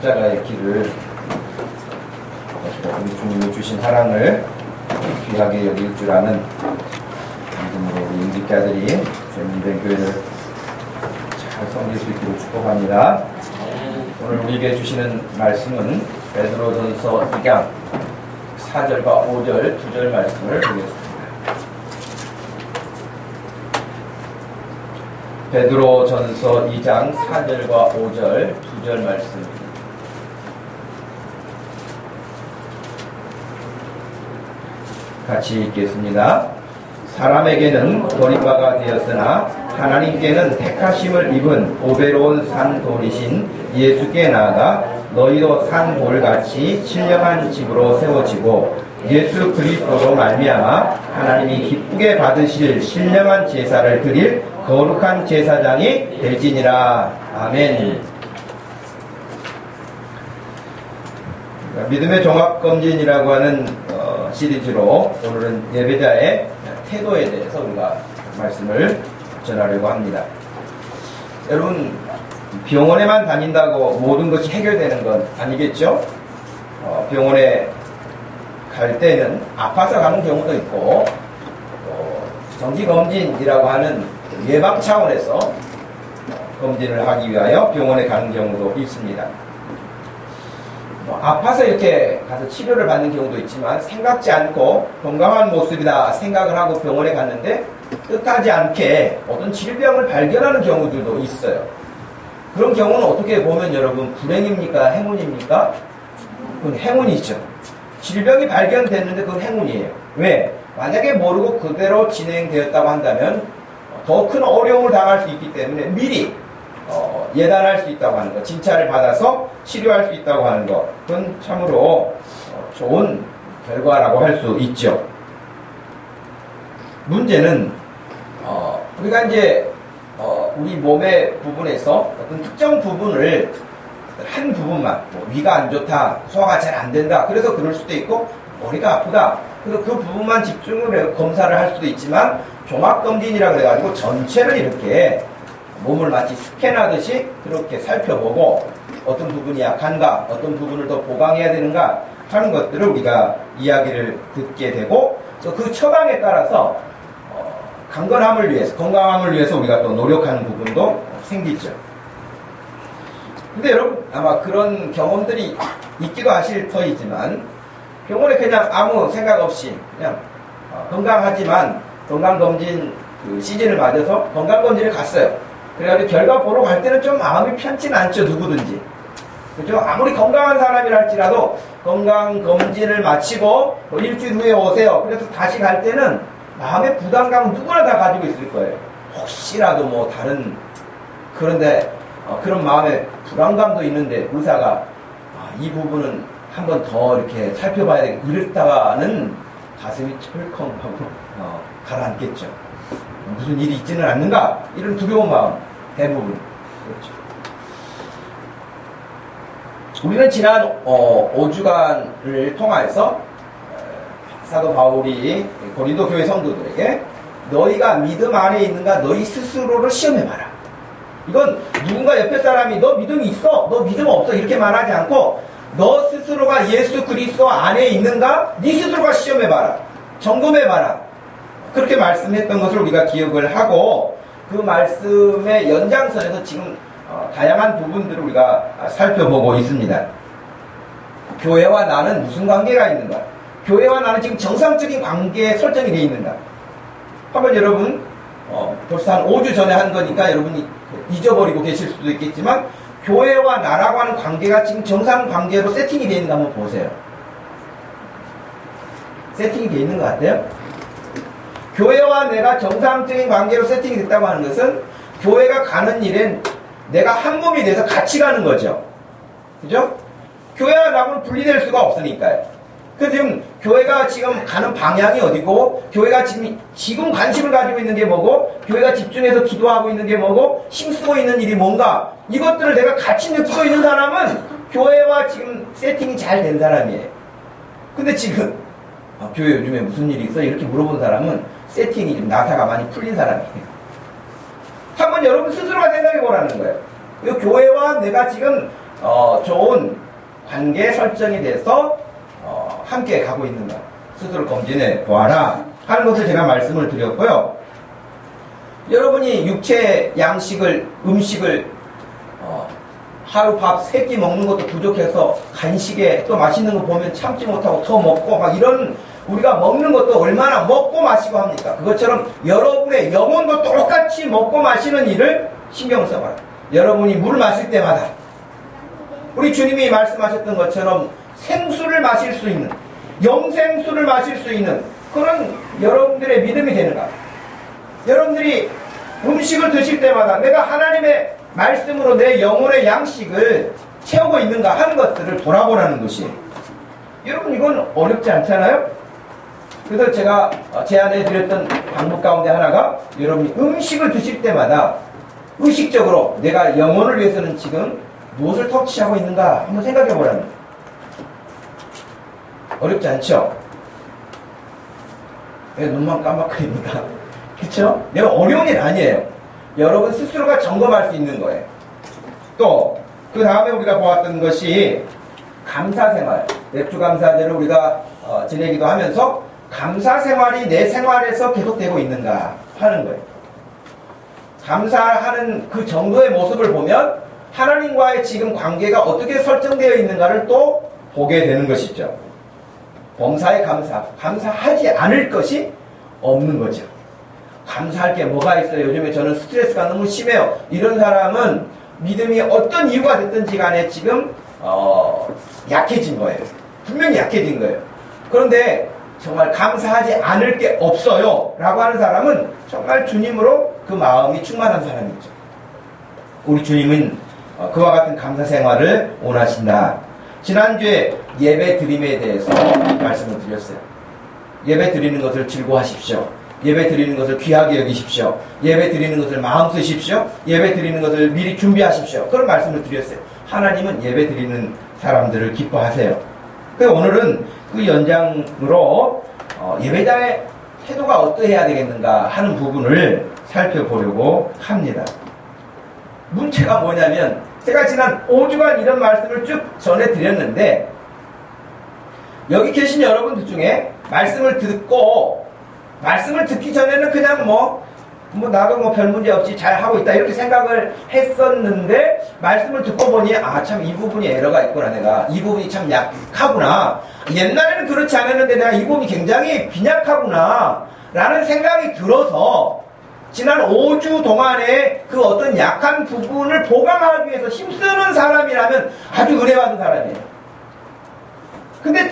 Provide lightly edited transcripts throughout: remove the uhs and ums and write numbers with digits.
십자가의 길을 주님이 주신 사랑을 귀하게 여길 줄 아는 믿음으로 우리 임직자들이 전민된 교회를 잘 섬길 수 있도록 축복합니다. 오늘 우리에게 주시는 말씀은 베드로전서 2장 4절과 5절 2절 말씀을 보겠습니다. 베드로전서 2장 4절과 5절 2절 말씀입니다. 같이 읽겠습니다. 사람에게는 버림바가 되었으나 하나님께는 택하심을 입은 보배로운 산돌이신 예수께 나아가 너희도 산돌같이 신령한 집으로 세워지고 예수 그리스도로 말미암아 하나님이 기쁘게 받으실 신령한 제사를 드릴 거룩한 제사장이 될지니라. 아멘. 믿음의 종합검진이라고 하는 시리즈로 오늘은 예배자의 태도에 대해서 우리가 말씀을 전하려고 합니다. 여러분, 병원에만 다닌다고 모든 것이 해결되는 건 아니겠죠? 병원에 갈 때는 아파서 가는 경우도 있고, 정기검진이라고 하는 예방 차원에서 검진을 하기 위하여 병원에 가는 경우도 있습니다. 아파서 이렇게 가서 치료를 받는 경우도 있지만 생각지 않고 건강한 모습이다 생각을 하고 병원에 갔는데 뜻하지 않게 어떤 질병을 발견하는 경우들도 있어요. 그런 경우는 어떻게 보면 여러분 불행입니까? 행운입니까? 그건 행운이죠. 질병이 발견됐는데 그건 행운이에요. 왜? 만약에 모르고 그대로 진행되었다고 한다면 더 큰 어려움을 당할 수 있기 때문에 미리 예단할 수 있다고 하는 것, 진찰을 받아서 치료할 수 있다고 하는 것, 그건 참으로 좋은 결과라고 할 수 있죠. 문제는 우리가 이제 우리 몸의 부분에서 어떤 특정 부분을 한 부분만 위가 안 좋다, 소화가 잘 안 된다, 그래서 그럴 수도 있고 머리가 아프다, 그래서 그 부분만 집중을 해서 검사를 할 수도 있지만 종합검진이라고 해가지고 전체를 이렇게 몸을 마치 스캔하듯이 그렇게 살펴보고 어떤 부분이 약한가, 어떤 부분을 더 보강해야 되는가 하는 것들을 우리가 이야기를 듣게 되고 또 그 처방에 따라서 강건함을 위해서, 건강함을 위해서 우리가 또 노력하는 부분도 생기죠. 근데 여러분 아마 그런 경험들이 있기도 하실 터이지만 병원에 그냥 아무 생각 없이 그냥 건강하지만 건강검진 그 시즌을 맞아서 건강검진을 갔어요. 그래가지고 결과 보러 갈 때는 좀 마음이 편치는 않죠, 누구든지. 그렇죠? 아무리 건강한 사람이라 할지라도 건강검진을 마치고 일주일 후에 오세요. 그래서 다시 갈 때는 마음의 부담감은 누구나 다 가지고 있을 거예요. 혹시라도 뭐 다른, 그런데 그런 마음의 불안감도 있는데 의사가 이 부분은 한 번 더 이렇게 살펴봐야 되겠다, 이랬다가는 가슴이 철컹하고 가라앉겠죠. 무슨 일이 있지는 않는가, 이런 두려운 마음 대부분 그렇죠. 우리는 지난 5주간을 통해서 사도 바울이 고린도 교회 성도들에게 너희가 믿음 안에 있는가 너희 스스로를 시험해봐라. 이건 누군가 옆에 사람이 너 믿음이 있어? 너 믿음 없어? 이렇게 말하지 않고 너 스스로가 예수 그리스도 안에 있는가? 네 스스로가 시험해봐라. 점검해봐라. 그렇게 말씀했던 것을 우리가 기억을 하고 그 말씀의 연장선에서 지금 다양한 부분들을 우리가 살펴보고 있습니다. 교회와 나는 무슨 관계가 있는가? 교회와 나는 지금 정상적인 관계에 설정이 되어 있는가? 한번 여러분 벌써 한 5주 전에 한 거니까 여러분이 잊어버리고 계실 수도 있겠지만 교회와 나라고 하는 관계가 지금 정상 관계로 세팅이 되어 있는가 한번 보세요. 세팅이 되어 있는 것 같아요? 교회와 내가 정상적인 관계로 세팅이 됐다고 하는 것은 교회가 가는 일엔 내가 한 몸이 돼서 같이 가는 거죠. 그죠? 교회와 나하고는 분리될 수가 없으니까요. 그래서 지금 교회가 지금 가는 방향이 어디고, 교회가 지금 관심을 가지고 있는 게 뭐고, 교회가 집중해서 기도하고 있는 게 뭐고, 힘쓰고 있는 일이 뭔가, 이것들을 내가 같이 느끼고 있는 사람은 교회와 지금 세팅이 잘 된 사람이에요. 근데 지금 교회 요즘에 무슨 일이 있어? 이렇게 물어본 사람은 세팅이 좀 나사가 많이 풀린 사람이에요. 한번 여러분 스스로가 생각해 보라는 거예요. 이 교회와 내가 지금 좋은 관계 설정이 돼서 함께 가고 있는가 스스로 검진해 보아라 하는 것을 제가 말씀을 드렸고요. 여러분이 육체 양식을, 음식을 하루 밥 3끼 먹는 것도 부족해서 간식에 또 맛있는 거 보면 참지 못하고 더 먹고 막 이런, 우리가 먹는 것도 얼마나 먹고 마시고 합니까? 그것처럼 여러분의 영혼도 똑같이 먹고 마시는 일을 신경을 써봐라. 여러분이 물 마실 때마다 우리 주님이 말씀하셨던 것처럼 생수를 마실 수 있는, 영생수를 마실 수 있는 그런 여러분들의 믿음이 되는가? 여러분들이 음식을 드실 때마다 내가 하나님의 말씀으로 내 영혼의 양식을 채우고 있는가 하는 것들을 돌아보라는 것이에요. 여러분 이건 어렵지 않잖아요? 그래서 제가 제안해 드렸던 방법 가운데 하나가 여러분이 음식을 드실 때마다 의식적으로 내가 영혼을 위해서는 지금 무엇을 터치하고 있는가 한번 생각해 보라는 거예요. 어렵지 않죠? 왜 눈만 깜빡거립니까? 그쵸? 내가 어려운 일 아니에요. 여러분 스스로가 점검할 수 있는 거예요. 또 그 다음에 우리가 보았던 것이 감사생활, 맥주감사제를 우리가 지내기도 하면서 감사생활이 내 생활에서 계속되고 있는가 하는 거예요. 감사하는 그 정도의 모습을 보면 하나님과의 지금 관계가 어떻게 설정되어 있는가를 또 보게 되는 것이죠. 범사에 감사하지 않을 것이 없는 거죠. 감사할 게 뭐가 있어요? 요즘에 저는 스트레스가 너무 심해요. 이런 사람은 믿음이 어떤 이유가 됐든지 간에 지금 약해진 거예요. 분명히 약해진 거예요. 그런데 정말 감사하지 않을 게 없어요 라고 하는 사람은 정말 주님으로 그 마음이 충만한 사람이죠. 우리 주님은 그와 같은 감사 생활을 원하신다. 지난주에 예배 드림에 대해서 말씀을 드렸어요. 예배 드리는 것을 즐거워하십시오. 예배 드리는 것을 귀하게 여기십시오. 예배 드리는 것을 마음 쓰십시오. 예배 드리는 것을 미리 준비하십시오. 그런 말씀을 드렸어요. 하나님은 예배 드리는 사람들을 기뻐하세요. 그래서 오늘은 그 연장으로 예배자의 태도가 어떠해야 되겠는가 하는 부분을 살펴보려고 합니다. 문제가 뭐냐면 제가 지난 5주간 이런 말씀을 쭉 전해드렸는데 여기 계신 여러분들 중에 말씀을 듣기 전에는 그냥 나도 별 문제 없이 잘 하고 있다 이렇게 생각을 했었는데 말씀을 듣고 보니 참 이 부분이 에러가 있구나, 내가 이 부분이 참 약하구나, 옛날에는 그렇지 않았는데 내가 이 부분이 굉장히 빈약하구나 라는 생각이 들어서 지난 5주 동안에 그 어떤 약한 부분을 보강하기 위해서 힘쓰는 사람이라면 아주 은혜받은 사람이에요. 근데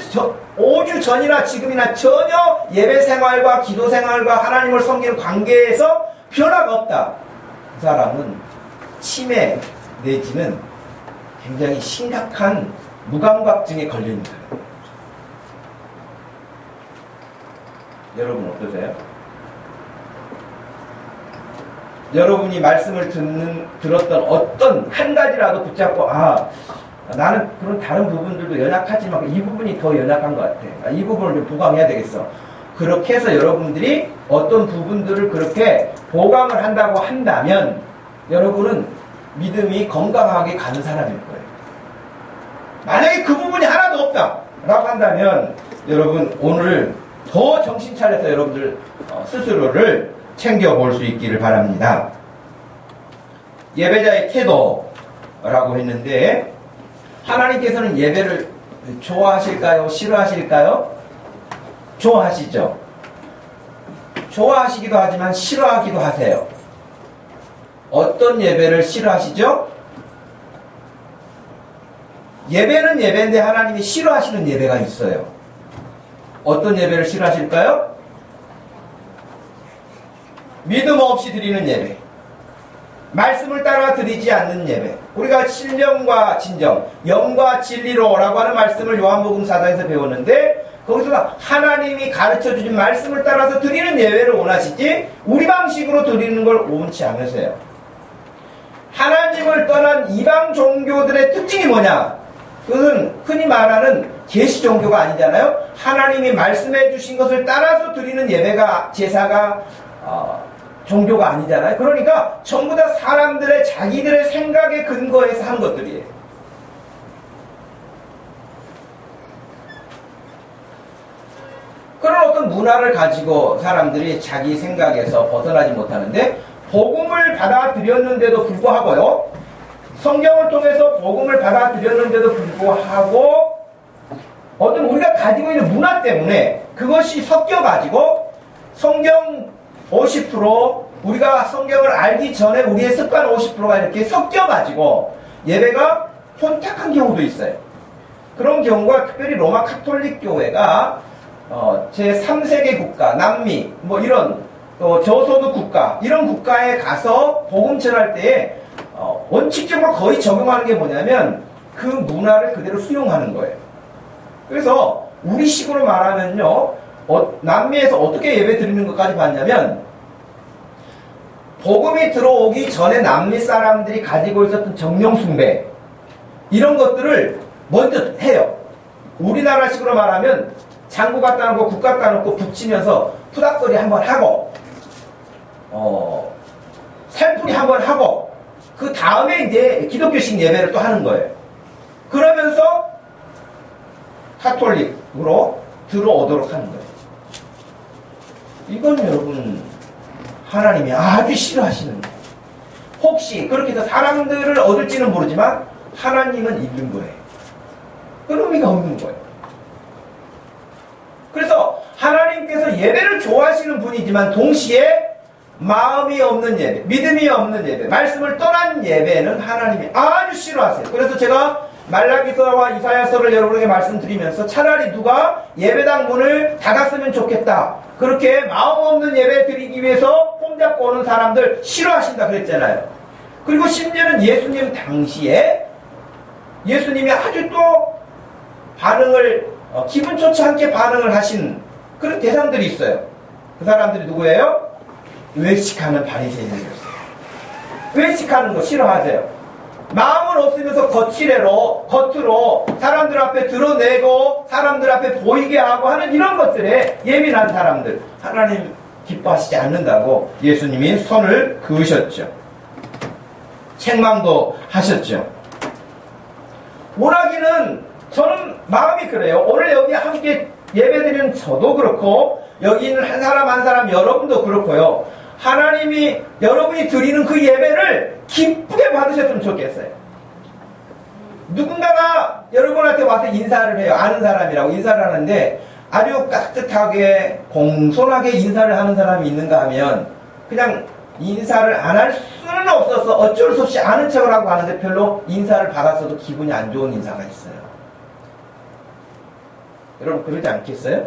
5주 전이나 지금이나 전혀 예배 생활과 기도 생활과 하나님을 섬기는 관계에서 변화가 없다. 그 사람은 치매 내지는 굉장히 심각한 무감각증에 걸려있는 거예요. 여러분 어떠세요? 여러분이 말씀을 들었던 어떤 한 가지라도 붙잡고 나는 그런 다른 부분들도 연약하지만 이 부분이 더 연약한 것 같아. 이 부분을 좀 보강해야 되겠어. 그렇게 해서 여러분들이 어떤 부분들을 그렇게 보강을 한다고 한다면 여러분은 믿음이 건강하게 가는 사람일 거예요. 만약에 그 부분이 하나도 없다 라고 한다면 여러분 오늘 더 정신 차려서 여러분들 스스로를 챙겨볼 수 있기를 바랍니다. 예배자의 태도라고 했는데 하나님께서는 예배를 좋아하실까요? 싫어하실까요? 좋아하시죠. 좋아하시기도 하지만 싫어하기도 하세요. 어떤 예배를 싫어하시죠? 예배는 예배인데 하나님이 싫어하시는 예배가 있어요. 어떤 예배를 싫어하실까요? 믿음 없이 드리는 예배, 말씀을 따라 드리지 않는 예배, 우리가 신령과 진정, 영과 진리로 라고 하는 말씀을 요한복음 4장에서 배웠는데 거기서 하나님이 가르쳐주신 말씀을 따라서 드리는 예배를 원하시지 우리 방식으로 드리는 걸 원치 않으세요. 하나님을 떠난 이방 종교들의 특징이 뭐냐? 그것은 흔히 말하는 계시 종교가 아니잖아요. 하나님이 말씀해 주신 것을 따라서 드리는 예배가, 제사가 종교가 아니잖아요. 그러니까 전부 다 사람들의 자기들의 생각에 근거해서 한 것들이에요. 그런 어떤 문화를 가지고 사람들이 자기 생각에서 벗어나지 못하는데 복음을 받아들였는데도 불구하고요, 성경을 통해서 복음을 받아들였는데도 불구하고 어떤 우리가 가지고 있는 문화 때문에 그것이 섞여가지고 성경 50%, 우리가 성경을 알기 전에 우리의 습관 50%가 이렇게 섞여가지고 예배가 혼탁한 경우도 있어요. 그런 경우가 특별히 로마 카톨릭 교회가 제3세계 국가, 남미, 이런 저소득 국가, 이런 국가에 가서 복음 전할 때에 원칙적으로 거의 적용하는 게 뭐냐면 그 문화를 그대로 수용하는 거예요. 그래서 우리식으로 말하면요, 남미에서 어떻게 예배 드리는 것까지 봤냐면 복음이 들어오기 전에 남미 사람들이 가지고 있었던 정령숭배, 이런 것들을 먼저 해요. 우리나라식으로 말하면 장구 갖다 놓고 국 갖다 놓고 붙이면서 푸닥거리 한번 하고 살풀이 한번 하고 그 다음에 이제 기독교식 예배를 또 하는 거예요. 그러면서 카톨릭으로 들어오도록 하는 거예요. 이건 여러분 하나님이 아주 싫어하시는 거예요. 혹시 그렇게 해서 사람들을 얻을지는 모르지만 하나님은 있는 거예요. 그런 의미가 없는 거예요. 그래서 하나님께서 예배를 좋아하시는 분이지만 동시에 마음이 없는 예배, 믿음이 없는 예배, 말씀을 떠난 예배는 하나님이 아주 싫어하세요. 그래서 제가 말라기서와 이사야서를 여러분에게 말씀드리면서 차라리 누가 예배당 문을 닫았으면 좋겠다, 그렇게 마음 없는 예배 드리기 위해서 폼 잡고 오는 사람들 싫어하신다 그랬잖아요. 그리고 심지어는 예수님 당시에 예수님이 아주 또 반응을 기분 좋지 않게 반응을 하신 그런 대상들이 있어요. 그 사람들이 누구예요? 외식하는 바리새인이었어요. 외식하는 거 싫어하세요. 마음은 없으면서 겉으로 사람들 앞에 드러내고 사람들 앞에 보이게 하고 하는 이런 것들에 예민한 사람들, 하나님 기뻐하시지 않는다고 예수님이 선을 그으셨죠. 책망도 하셨죠. 원하기는 저는 마음이 그래요. 오늘 여기 함께 예배드리는 저도 그렇고 여기 있는 한 사람 한 사람 여러분도 그렇고요. 하나님이 여러분이 드리는 그 예배를 기쁘게 받으셨으면 좋겠어요. 누군가가 여러분한테 와서 인사를 해요. 아는 사람이라고 인사를 하는데 아주 따뜻하게 공손하게 인사를 하는 사람이 있는가 하면 그냥 인사를 안 할 수는 없어서 어쩔 수 없이 아는 척을 하고 하는데 별로 인사를 받았어도 기분이 안 좋은 인사가 있어요. 여러분 그러지 않겠어요?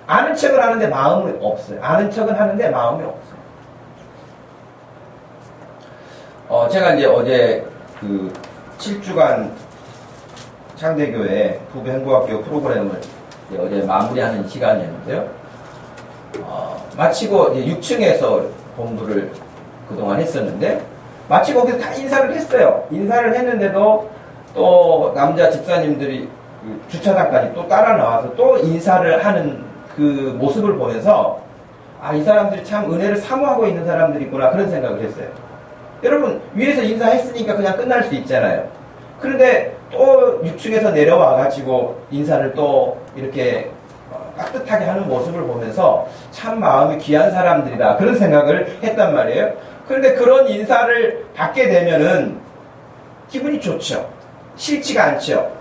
아는 척을 하는데 마음이 없어요. 아는 척은 하는데 마음이 없어요. 제가 이제 어제 그 7주간 창대교회 부부행복학교 프로그램을 어제 마무리하는 시간이었는데요. 마치고 이제 6층에서 공부를 그동안 했었는데 마치고 거기서 다 인사를 했어요. 인사를 했는데도 또 남자 집사님들이 주차장까지 또 따라 나와서 또 인사를 하는 그 모습을 보면서 이 사람들이 참 은혜를 사모하고 있는 사람들이구나 그런 생각을 했어요. 여러분 위에서 인사했으니까 그냥 끝날 수 있잖아요. 그런데 또 6층에서 내려와가지고 인사를 또 이렇게 따뜻하게 하는 모습을 보면서 참 마음이 귀한 사람들이다 그런 생각을 했단 말이에요. 그런데 그런 인사를 받게 되면은 기분이 좋죠. 싫지가 않죠.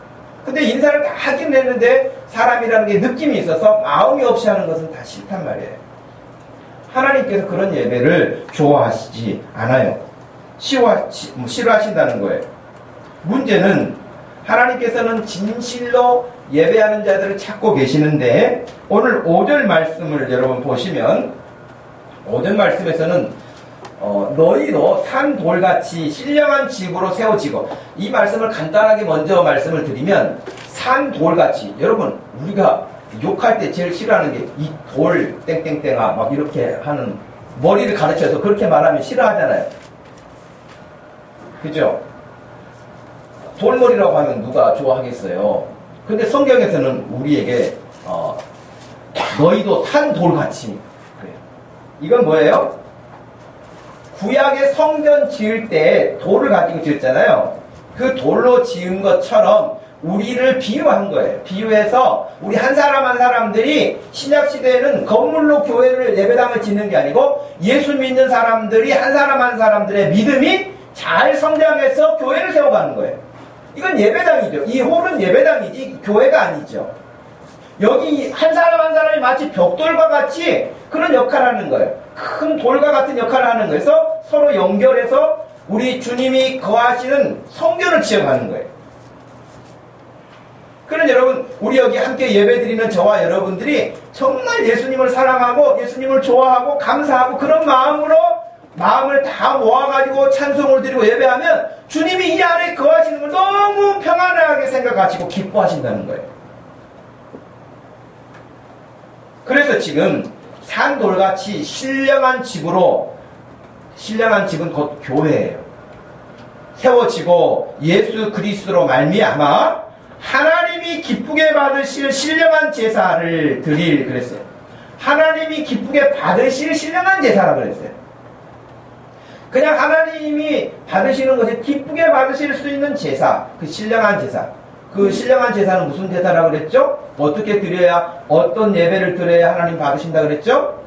근데 인사를 다 하긴 했는데 사람이라는 게 느낌이 있어서 마음이 없이 하는 것은 다 싫단 말이에요. 하나님께서 그런 예배를 좋아하시지 않아요. 싫어하신다는 거예요. 문제는 하나님께서는 진실로 예배하는 자들을 찾고 계시는데 오늘 5절 말씀을 여러분 보시면 5절 말씀에서는 너희도 산 돌같이 신령한 집으로 세워지고 이 말씀을 간단하게 먼저 말씀을 드리면 산 돌같이 여러분 우리가 욕할 때 제일 싫어하는 게 이 돌 땡땡땡아 막 이렇게 하는 머리를 가르쳐서 그렇게 말하면 싫어하잖아요. 그죠? 돌머리라고 하면 누가 좋아하겠어요. 근데 성경에서는 우리에게 너희도 산 돌같이 그래요. 이건 뭐예요? 구약의 성전 지을 때 돌을 가지고 지었잖아요. 그 돌로 지은 것처럼 우리를 비유한 거예요. 비유해서 우리 한 사람 한 사람들이 신약시대에는 건물로 교회를 예배당을 짓는 게 아니고 예수 믿는 사람들이 한 사람 한 사람들의 믿음이 잘 성장해서 교회를 세워가는 거예요. 이건 예배당이죠. 이 홀은 예배당이지 교회가 아니죠. 여기 한 사람 한 사람이 마치 벽돌과 같이 그런 역할을 하는 거예요. 큰 돌과 같은 역할을 하는 거예요. 그래서 서로 연결해서 우리 주님이 거하시는 성전을 지어가는 거예요. 그런 여러분, 우리 여기 함께 예배드리는 저와 여러분들이 정말 예수님을 사랑하고 예수님을 좋아하고 감사하고 그런 마음을 다 모아가지고 찬송을 드리고 예배하면 주님이 이 안에 거하시는 걸 너무 평안하게 생각하시고 기뻐하신다는 거예요. 그래서 지금 산돌같이 신령한 집으로, 신령한 집은 곧 교회예요. 세워지고 예수 그리스도로 말미암아 하나님이 기쁘게 받으실 신령한 제사를 드릴 그랬어요. 하나님이 기쁘게 받으실 신령한 제사라고 그랬어요. 그냥 하나님이 받으시는 것이 기쁘게 받으실 수 있는 제사, 그 신령한 제사. 그 신령한 제사는 무슨 제사라고 그랬죠? 어떻게 드려야, 어떤 예배를 드려야 하나님 받으신다 그랬죠?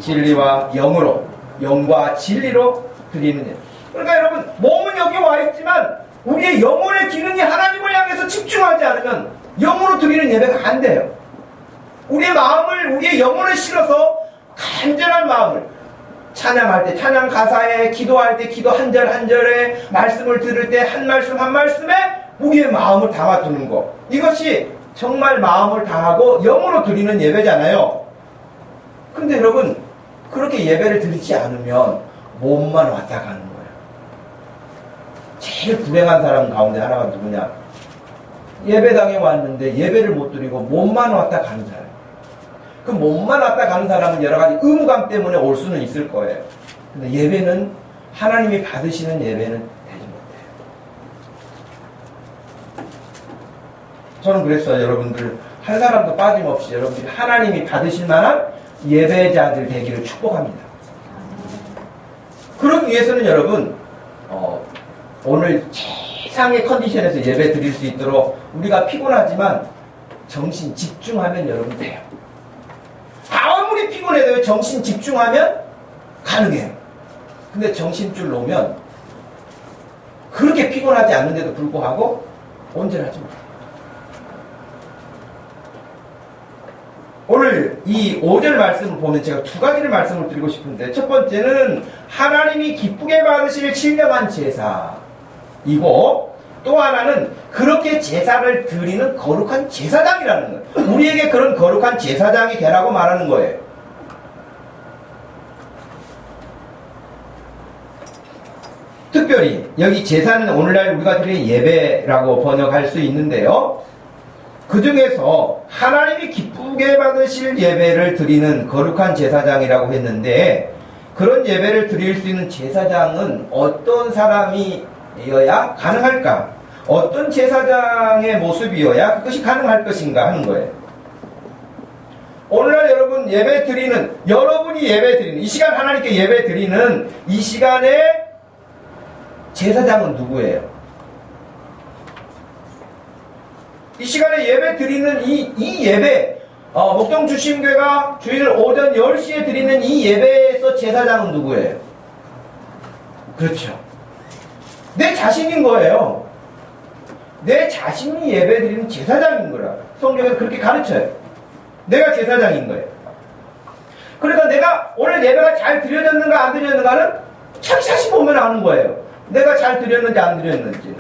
진리와 영으로, 영과 진리로 드리는 예배. 그러니까 여러분, 몸은 여기 와 있지만 우리의 영혼의 기능이 하나님을 향해서 집중하지 않으면 영으로 드리는 예배가 안 돼요. 우리의 마음을, 우리의 영혼을 실어서 간절한 마음을 찬양할 때 찬양 가사에, 기도할 때 기도 한 절 한 절에, 말씀을 들을 때 한 말씀 한 말씀에 우리의 마음을 담아두는 것, 이것이 정말 마음을 다하고 영으로 드리는 예배잖아요. 근데 여러분, 그렇게 예배를 드리지 않으면 몸만 왔다 가는 거예요. 제일 불행한 사람 가운데 하나가 누구냐? 예배당에 왔는데 예배를 못 드리고 몸만 왔다 가는 사람. 그 몸만 왔다 가는 사람은 여러 가지 의무감 때문에 올 수는 있을 거예요. 근데 예배는 하나님이 받으시는 예배는 되지 못해요. 저는 그랬어요. 여러분들 한 사람도 빠짐없이 여러분들이 하나님이 받으실 만한 예배자들 되기를 축복합니다. 그러기 위해서는 여러분 오늘 최상의 컨디션에서 예배 드릴 수 있도록 우리가 피곤하지만 정신 집중하면 여러분 돼요. 아무리 피곤해도 정신 집중하면 가능해요. 근데 정신줄 놓으면 그렇게 피곤하지 않는데도 불구하고 온전하지 못해요. 오늘 이 5절 말씀을 보면 제가 두 가지를 말씀을 드리고 싶은데, 첫 번째는 하나님이 기쁘게 받으실 신령한 제사이고, 또 하나는 그렇게 제사를 드리는 거룩한 제사장이라는 거예요. 우리에게 그런 거룩한 제사장이 되라고 말하는 거예요. 특별히 여기 제사는 오늘날 우리가 드리는 예배라고 번역할 수 있는데요, 그 중에서 하나님이 기쁘게 받으실 예배를 드리는 거룩한 제사장이라고 했는데, 그런 예배를 드릴 수 있는 제사장은 어떤 사람이어야 가능할까? 어떤 제사장의 모습이어야 그것이 가능할 것인가 하는 거예요. 오늘날 여러분 예배 드리는, 여러분이 예배 드리는, 이 시간 하나님께 예배 드리는 이 시간에 제사장은 누구예요? 이 시간에 예배 드리는 이 예배, 목동주심교회가 주일 오전 10시에 드리는 이 예배에서 제사장은 누구예요? 그렇죠. 내 자신인 거예요. 내 자신이 예배 드리는 제사장인 거라. 성경에 그렇게 가르쳐요. 내가 제사장인 거예요. 그러니까 내가 오늘 예배가 잘 드려졌는가 안 드려졌는가는 자기 자신 보면 아는 거예요. 내가 잘 드렸는지 안 드렸는지.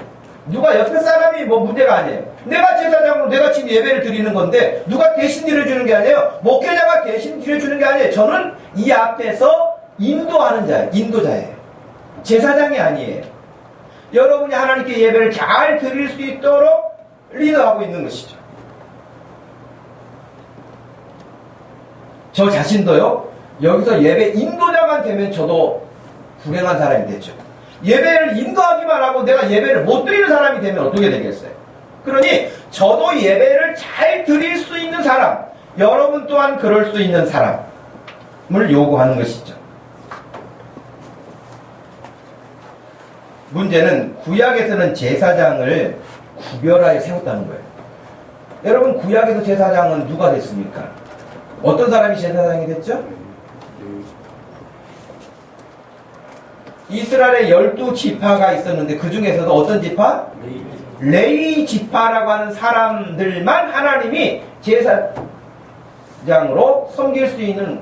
누가 옆에 사람이 뭐 문제가 아니에요. 내가 제사장으로 내가 지금 예배를 드리는 건데 누가 대신 드려주는 게 아니에요. 목회자가 대신 드려주는 게 아니에요. 저는 이 앞에서 인도하는 자예요. 인도자예요. 제사장이 아니에요. 여러분이 하나님께 예배를 잘 드릴 수 있도록 리더하고 있는 것이죠. 저 자신도요, 여기서 예배 인도자만 되면 저도 불행한 사람이 되죠. 예배를 인도하기만 하고 내가 예배를 못 드리는 사람이 되면 어떻게 되겠어요? 그러니 저도 예배를 잘 드릴 수 있는 사람, 여러분 또한 그럴 수 있는 사람을 요구하는 것이죠. 문제는 구약에서는 제사장을 구별하여 세웠다는 거예요. 여러분 구약에서 제사장은 누가 됐습니까? 어떤 사람이 제사장이 됐죠? 이스라엘에 12지파가 있었는데 그 중에서도 어떤 지파? 레위 지파라고 하는 사람들만 하나님이 제사장으로 섬길 수 있는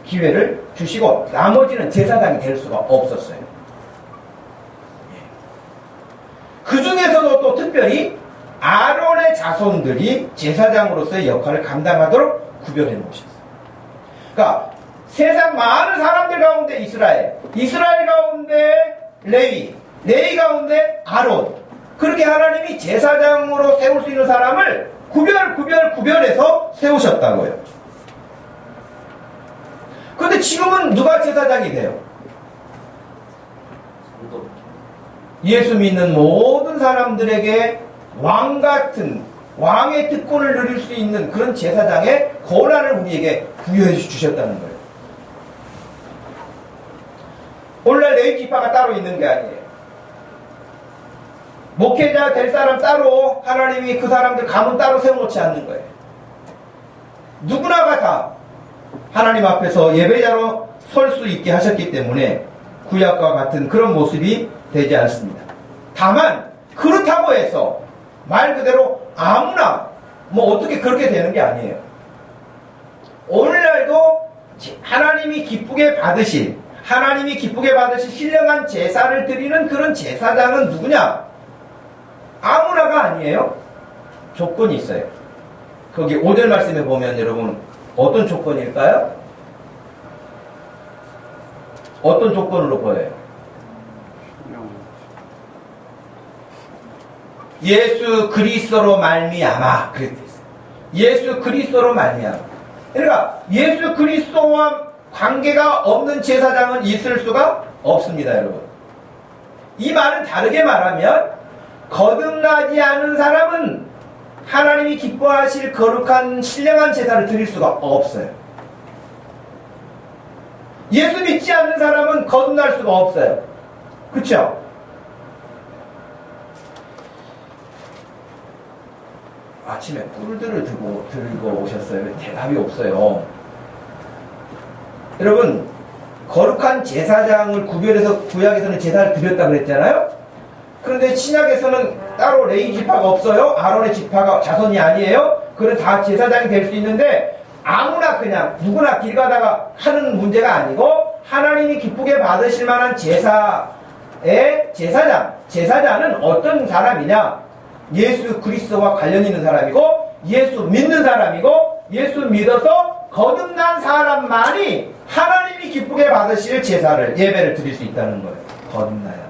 기회를 주시고 나머지는 제사장이 될 수가 없었어요. 그 중에서도 또 특별히 아론의 자손들이 제사장으로서의 역할을 감당하도록 구별해 놓으셨어요. 그러니까 세상 많은 사람들 가운데 이스라엘 가운데 레위 가운데 아론, 그렇게 하나님이 제사장으로 세울 수 있는 사람을 구별해서 세우셨다고요. 그런데 지금은 누가 제사장이 돼요? 예수 믿는 모든 사람들에게 왕같은 왕의 특권을 누릴 수 있는 그런 제사장의 권한을 우리에게 부여해 주셨다는 거예요. 오늘날 레위 지파가 따로 있는 게 아니에요. 목회자 될 사람 따로, 하나님이 그 사람들 가문 따로 세워놓지 않는 거예요. 누구나가 다 하나님 앞에서 예배자로 설 수 있게 하셨기 때문에 구약과 같은 그런 모습이 되지 않습니다. 다만 그렇다고 해서 말 그대로 아무나 뭐 어떻게 그렇게 되는 게 아니에요. 오늘날도 하나님이 기쁘게 받으실 신령한 제사를 드리는 그런 제사장은 누구냐? 아무나가 아니에요. 조건이 있어요. 거기 5절 말씀에 보면 여러분 어떤 조건일까요? 어떤 조건으로 보여요? 예수 그리스도로 말미암아 그랬대 있어요. 예수 그리스도로 말미암아. 그러니까 예수 그리스도와 관계가 없는 제사장은 있을 수가 없습니다, 여러분. 이 말은 다르게 말하면 거듭나지 않은 사람은 하나님이 기뻐하실 거룩한 신령한 제사를 드릴 수가 없어요. 예수 믿지 않는 사람은 거듭날 수가 없어요. 그렇죠? 아침에 꿀들을 들고 오셨어요. 대답이 없어요. 여러분, 거룩한 제사장을 구별해서 구약에서는 제사를 드렸다고 그랬잖아요. 그런데 신약에서는 따로 레위 지파가 없어요. 아론의 지파가 자손이 아니에요. 그는 다 제사장이 될 수 있는데 아무나 그냥 누구나 길 가다가 하는 문제가 아니고 하나님이 기쁘게 받으실 만한 제사의 제사자는 어떤 사람이냐? 예수 그리스도와 관련 있는 사람이고 예수 믿는 사람이고 예수 믿어서 거듭난 사람만이 하나님이 기쁘게 받으실 제사를 예배를 드릴 수 있다는 거예요. 거듭나야.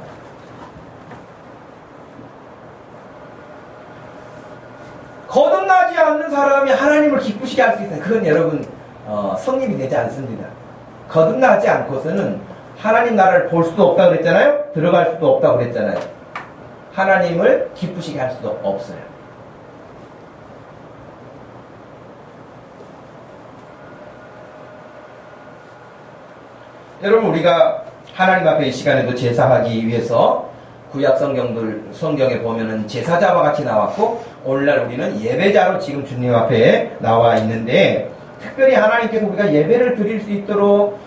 거듭나지 않는 사람이 하나님을 기쁘시게 할 수 있다. 그건 여러분 성립이 되지 않습니다. 거듭나지 않고서는 하나님 나라를 볼 수도 없다고 그랬잖아요. 들어갈 수도 없다고 그랬잖아요. 하나님을 기쁘시게 할 수도 없어요. 여러분, 우리가 하나님 앞에 이 시간에도 제사하기 위해서 구약 성경에 보면은 제사자와 같이 나왔고, 오늘날 우리는 예배자로 지금 주님 앞에 나와 있는데, 특별히 하나님께서 우리가 예배를 드릴 수 있도록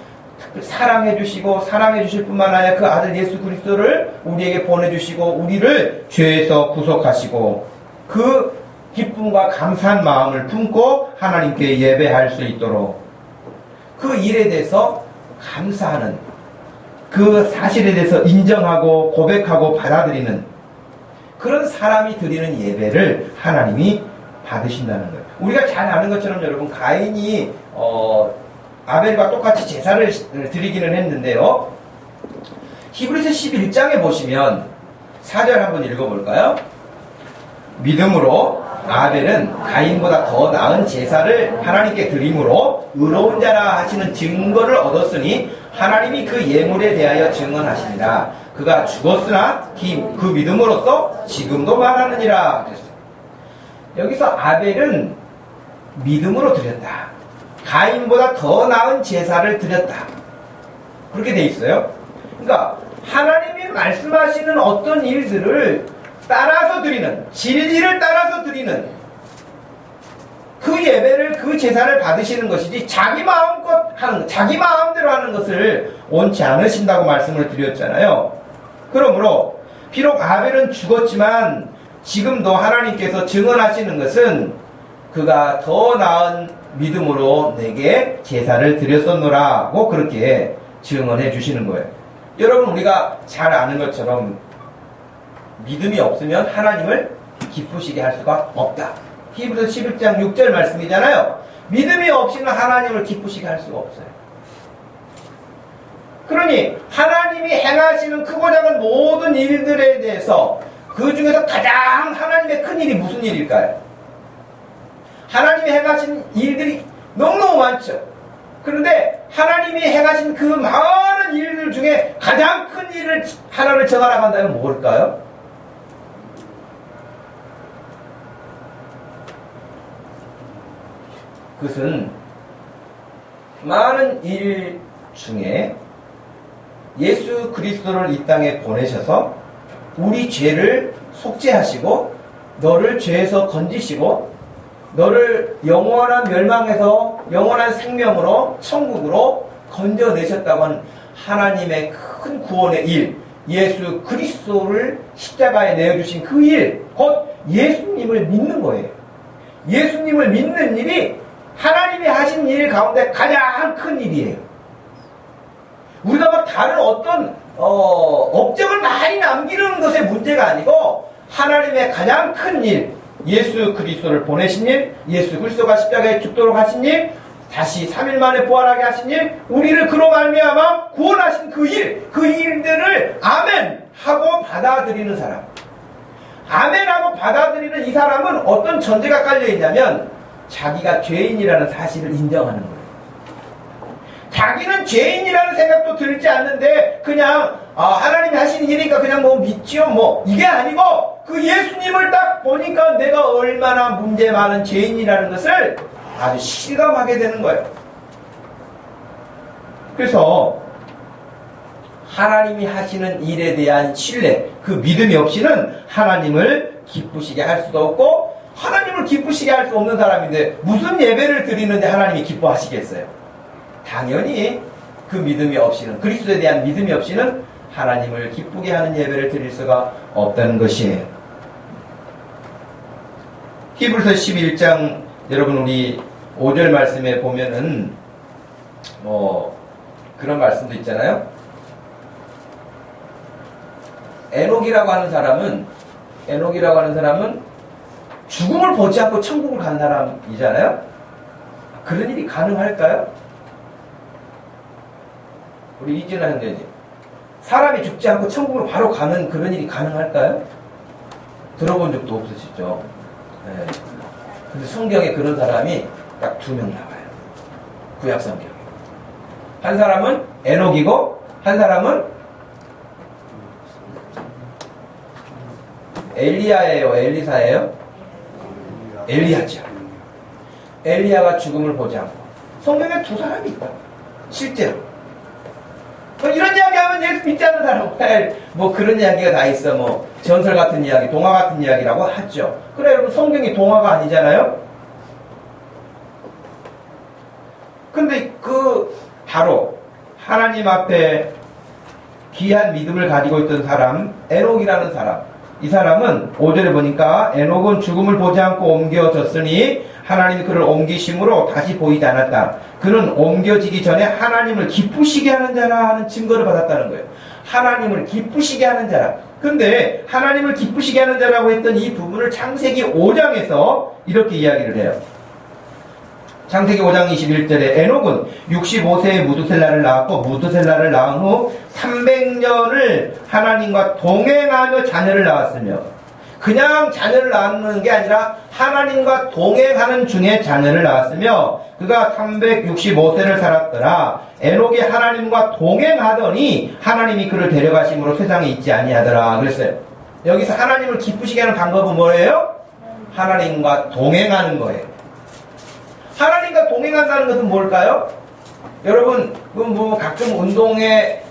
사랑해 주시고 사랑해 주실 뿐만 아니라 그 아들 예수 그리스도를 우리에게 보내주시고 우리를 죄에서 구속하시고 그 기쁨과 감사한 마음을 품고 하나님께 예배할 수 있도록 그 일에 대해서 감사하는 그 사실에 대해서 인정하고 고백하고 받아들이는 그런 사람이 드리는 예배를 하나님이 받으신다는 거예요. 우리가 잘 아는 것처럼 여러분 가인이 아벨과 똑같이 제사를 드리기는 했는데요. 히브리서 11장에 보시면 4절 한번 읽어볼까요? 믿음으로 아벨은 가인보다 더 나은 제사를 하나님께 드림으로 의로운 자라 하시는 증거를 얻었으니 하나님이 그 예물에 대하여 증언하시니라. 그가 죽었으나 그 믿음으로써 지금도 말하느니라. 여기서 아벨은 믿음으로 드렸다. 가인보다 더 나은 제사를 드렸다. 그렇게 돼 있어요. 그러니까 하나님이 말씀하시는 어떤 일들을 따라서 드리는, 진리를 따라서 드리는 그 예배를, 그 제사를 받으시는 것이지 자기 마음껏 하는, 자기 마음대로 하는 것을 원치 않으신다고 말씀을 드렸잖아요. 그러므로 비록 아벨은 죽었지만 지금도 하나님께서 증언하시는 것은 그가 더 나은 믿음으로 내게 제사를 드렸었노라고 그렇게 증언해 주시는 거예요. 여러분, 우리가 잘 아는 것처럼 믿음이 없으면 하나님을 기쁘시게 할 수가 없다. 히브리서 11장 6절 말씀이잖아요. 믿음이 없이는 하나님을 기쁘시게 할 수가 없어요. 그러니 하나님이 행하시는 크고 작은 모든 일들에 대해서 그 중에서 가장 하나님의 큰 일이 무슨 일일까요? 하나님이 행하신 일들이 너무너무 많죠. 그런데 하나님이 행하신 그 많은 일들 중에 가장 큰 일을 하나를 정하라고 한다면 뭘까요? 그것은 많은 일 중에 예수 그리스도를 이 땅에 보내셔서 우리 죄를 속죄하시고 너를 죄에서 건지시고 너를 영원한 멸망에서 영원한 생명으로 천국으로 건져내셨다고 하는 하나님의 큰 구원의 일, 예수 그리스도를 십자가에 내어주신 그 일, 곧 예수님을 믿는 거예요. 예수님을 믿는 일이 하나님이 하신 일 가운데 가장 큰 일이에요. 우리가 막 다른 어떤 업적을 많이 남기는 것의 문제가 아니고 하나님의 가장 큰 일, 예수 그리스도를 보내신 일, 예수 그리스도가 십자가에 죽도록 하신 일, 다시 3일 만에 부활하게 하신 일, 우리를 그로 말미암아 구원하신 그 일들을 아멘 하고 받아들이는 사람. 아멘 하고 받아들이는 이 사람은 어떤 전제가 깔려 있냐면 자기가 죄인이라는 사실을 인정하는 거예요. 자기는 죄인이라는 생각도 들지 않는데 그냥 하나님이 하시는 일이니까 그냥 뭐 믿지요 뭐 이게 아니고 그 예수님을 딱 보니까 내가 얼마나 문제 많은 죄인이라는 것을 아주 실감하게 되는 거예요. 그래서 하나님이 하시는 일에 대한 신뢰, 그 믿음이 없이는 하나님을 기쁘시게 할 수도 없고 하나님을 기쁘시게 할 수 없는 사람인데 무슨 예배를 드리는데 하나님이 기뻐하시겠어요? 당연히 그 믿음이 없이는, 그리스도에 대한 믿음이 없이는 하나님을 기쁘게 하는 예배를 드릴 수가 없다는 것이에요. 히브리서 11장 여러분 우리 5절 말씀에 보면은 그런 말씀도 있잖아요. 에녹이라고 하는 사람은 죽음을 보지 않고 천국을 간 사람이잖아요. 그런 일이 가능할까요? 우리 이진아 형제님, 사람이 죽지 않고 천국으로 바로 가는 그런 일이 가능할까요? 들어본 적도 없으시죠? 네. 근데 성경에 그런 사람이 딱 2명 나와요. 구약 성경에. 한 사람은 에녹이고 한 사람은 엘리야예요, 엘리사예요? 엘리야죠. 엘리야가 죽음을 보지 않고 성경에 2 사람이 있다. 실제로. 이런 이야기하면 예수 믿지 않는 사람, 뭐 그런 이야기가 다 있어. 뭐 전설 같은 이야기, 동화 같은 이야기라고 하죠. 그래 여러분, 성경이 동화가 아니잖아요. 근데 바로 하나님 앞에 귀한 믿음을 가지고 있던 사람, 에녹이라는 사람, 이 사람은 5절에 보니까 에녹은 죽음을 보지 않고 옮겨졌으니 하나님이 그를 옮기심으로 다시 보이지 않았다. 그는 옮겨지기 전에 하나님을 기쁘시게 하는 자라 하는 증거를 받았다는 거예요. 하나님을 기쁘시게 하는 자라. 근데 하나님을 기쁘시게 하는 자라고 했던 이 부분을 창세기 5장에서 이렇게 이야기를 해요. 창세기 5장 21절에 에녹은 65세에 무두셀라를 낳았고 무두셀라를 낳은 후 300년을 하나님과 동행하며 자녀를 낳았으며, 그냥 자녀를 낳는 게 아니라 하나님과 동행하는 중에 자녀를 낳았으며 그가 365세를 살았더라. 에녹이 하나님과 동행하더니 하나님이 그를 데려가심으로 세상에 있지 아니하더라 그랬어요. 여기서 하나님을 기쁘시게 하는 방법은 뭐예요? 하나님과 동행하는 거예요. 하나님과 동행한다는 것은 뭘까요? 여러분, 뭐 가끔 운동회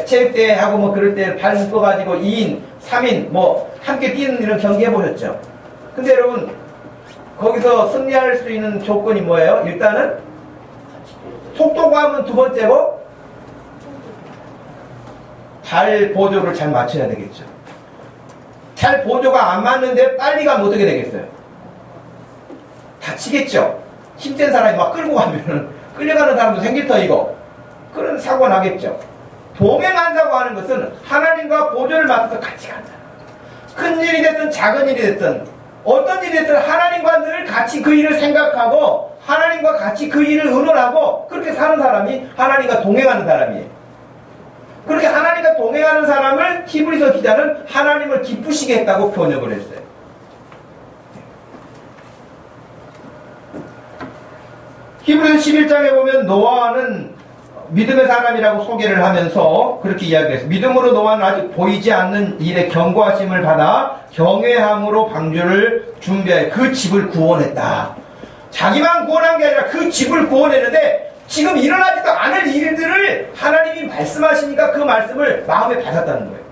체육대회 하고 뭐 그럴 때 발 묶어가지고 2인, 3인 뭐 함께 뛰는 이런 경기 해보셨죠? 근데 여러분, 거기서 승리할 수 있는 조건이 뭐예요? 일단은 속도감은 2번째고 발 보조를 잘 맞춰야 되겠죠. 잘 보조가 안 맞는데 빨리 가면 어떻게 되겠어요? 다치겠죠. 힘센 사람이 막 끌고 가면 끌려가는 사람도 생길 터이고 그런 사고가 나겠죠. 동행한다고 하는 것은 하나님과 보조를 맡아서 같이 간다. 큰 일이 됐든 작은 일이 됐든 어떤 일이 됐든 하나님과 늘 같이 그 일을 생각하고 하나님과 같이 그 일을 의논하고 그렇게 사는 사람이 하나님과 동행하는 사람이에요. 그렇게 하나님과 동행하는 사람을 히브리서 기자는 하나님을 기쁘시게 했다고 번역을 했어요. 히브리서 11장에 보면 노아는 믿음의 사람이라고 소개를 하면서 그렇게 이야기했어요. 믿음으로 노아는 아직 보이지 않는 일에 경고하심을 받아 경외함으로 방주를 준비하여 그 집을 구원했다. 자기만 구원한 게 아니라 그 집을 구원했는데 지금 일어나지도 않을 일들을 하나님이 말씀하시니까 그 말씀을 마음에 받았다는 거예요.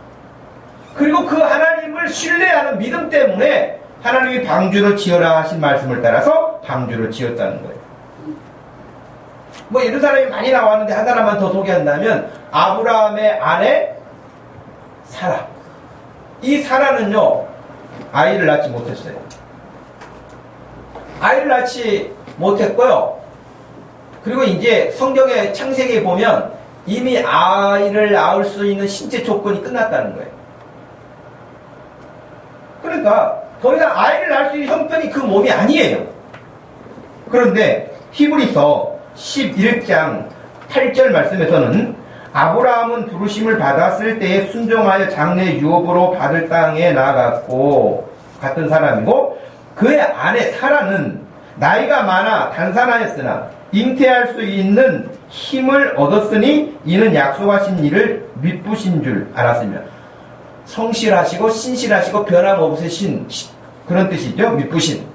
그리고 그 하나님을 신뢰하는 믿음 때문에 하나님이 방주를 지어라 하신 말씀을 따라서 방주를 지었다는 거예요. 뭐 이런 사람이 많이 나왔는데 한 사람만 더 소개한다면 아브라함의 아내 사라. 이 사라는요, 아이를 낳지 못했어요. 아이를 낳지 못했고요. 그리고 이제 성경의 창세기에 보면 이미 아이를 낳을 수 있는 신체 조건이 끝났다는 거예요. 그러니까 더 이상 아이를 낳을 수 있는 형편이 그 몸이 아니에요. 그런데 히브리서 11장 8절 말씀에서는 아브라함은 부르심을 받았을 때에 순종하여 장래 유업으로 받을 땅에 나아갔고 같은 사람이고 그의 아내 사라는 나이가 많아 단산하였으나 잉태할 수 있는 힘을 얻었으니 이는 약속하신 일을 믿으신 줄 알았으며 성실하시고 신실하시고 변함없으신 그런 뜻이죠. 믿으신.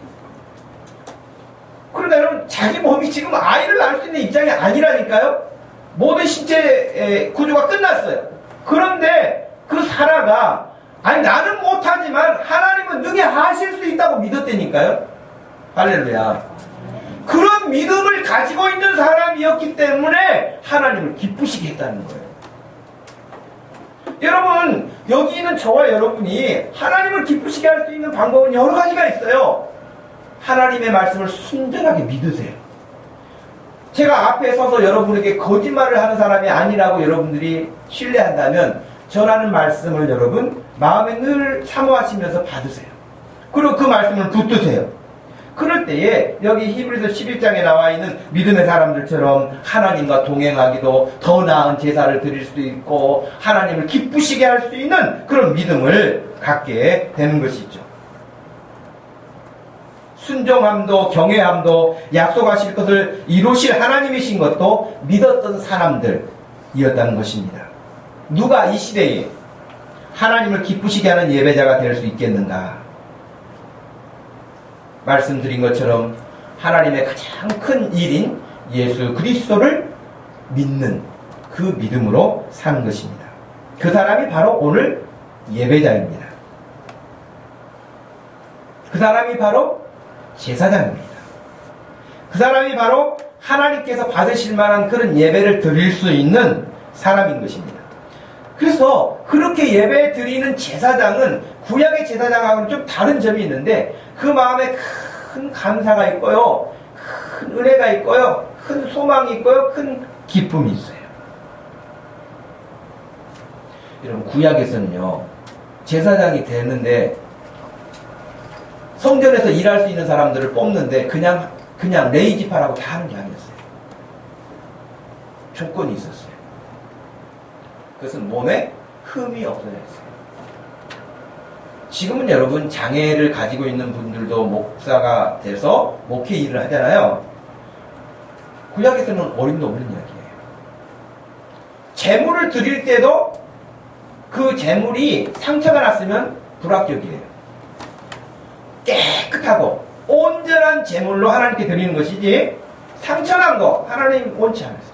그러니까 여러분 자기 몸이 지금 아이를 낳을 수 있는 입장이 아니라니까요. 모든 신체 구조가 끝났어요. 그런데 그 사라가 아니 나는 못하지만 하나님은 능히 하실 수 있다고 믿었다니까요. 할렐루야. 그런 믿음을 가지고 있는 사람이었기 때문에 하나님을 기쁘시게 했다는 거예요. 여러분 여기 있는 저와 여러분이 하나님을 기쁘시게 할 수 있는 방법은 여러 가지가 있어요. 하나님의 말씀을 순전하게 믿으세요. 제가 앞에 서서 여러분에게 거짓말을 하는 사람이 아니라고 여러분들이 신뢰한다면 전하는 말씀을 여러분 마음에 늘 사모하시면서 받으세요. 그리고 그 말씀을 붙드세요. 그럴 때에 여기 히브리서 11장에 나와 있는 믿음의 사람들처럼 하나님과 동행하기도 더 나은 제사를 드릴 수도 있고 하나님을 기쁘시게 할 수 있는 그런 믿음을 갖게 되는 것이죠. 순종함도 경외함도 약속하실 것을 이루실 하나님이신 것도 믿었던 사람들이었다는 것입니다. 누가 이 시대에 하나님을 기쁘시게 하는 예배자가 될 수 있겠는가? 말씀드린 것처럼 하나님의 가장 큰 일인 예수 그리스도를 믿는 그 믿음으로 사는 것입니다. 그 사람이 바로 오늘 예배자입니다. 그 사람이 바로 제사장입니다. 그 사람이 바로 하나님께서 받으실 만한 그런 예배를 드릴 수 있는 사람인 것입니다. 그래서 그렇게 예배 드리는 제사장은 구약의 제사장하고는 좀 다른 점이 있는데 그 마음에 큰 감사가 있고요, 큰 은혜가 있고요, 큰 소망이 있고요, 큰 기쁨이 있어요. 여러분 구약에서는요 제사장이 되는데 성전에서 일할 수 있는 사람들을 뽑는데 그냥 레이지파라고 다 하는 게 아니었어요. 조건이 있었어요. 그것은 몸에 흠이 없어야 했어요. 지금은 여러분 장애를 가지고 있는 분들도 목사가 돼서 목회 일을 하잖아요. 구약에서는 어림도 없는 이야기예요. 제물을 드릴 때도 그 제물이 상처가 났으면 불합격이에요. 깨끗하고 온전한 제물로 하나님께 드리는 것이지 상처난 거 하나님 원치 않으셨어요.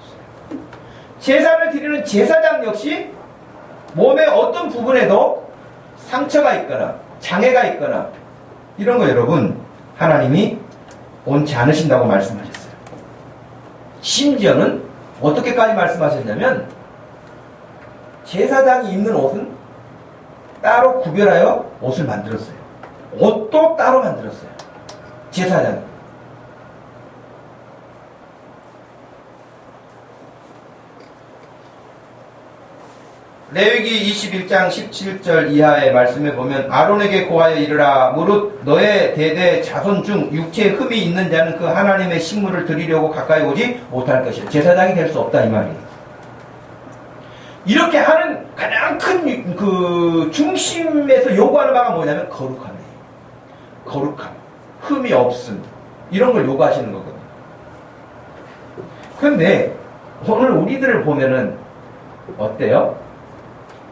제사를 드리는 제사장 역시 몸의 어떤 부분에도 상처가 있거나 장애가 있거나 이런 거 여러분 하나님이 원치 않으신다고 말씀하셨어요. 심지어는 어떻게까지 말씀하셨냐면 제사장이 입는 옷은 따로 구별하여 옷을 만들었어요. 옷도 따로 만들었어요. 제사장이. 레위기 21장 17절 이하의 말씀에 보면 아론에게 고하여 이르라 무릇 너의 대대 자손 중 육체에 흠이 있는 자는 그 하나님의 식물을 드리려고 가까이 오지 못할 것이라. 제사장이 될 수 없다 이 말이에요. 이렇게 하는 가장 큰 그 중심에서 요구하는 바가 뭐냐면 거룩함이에요. 거룩함, 흠이 없음 이런 걸 요구하시는 거거든요. 그런데 오늘 우리들을 보면은 어때요?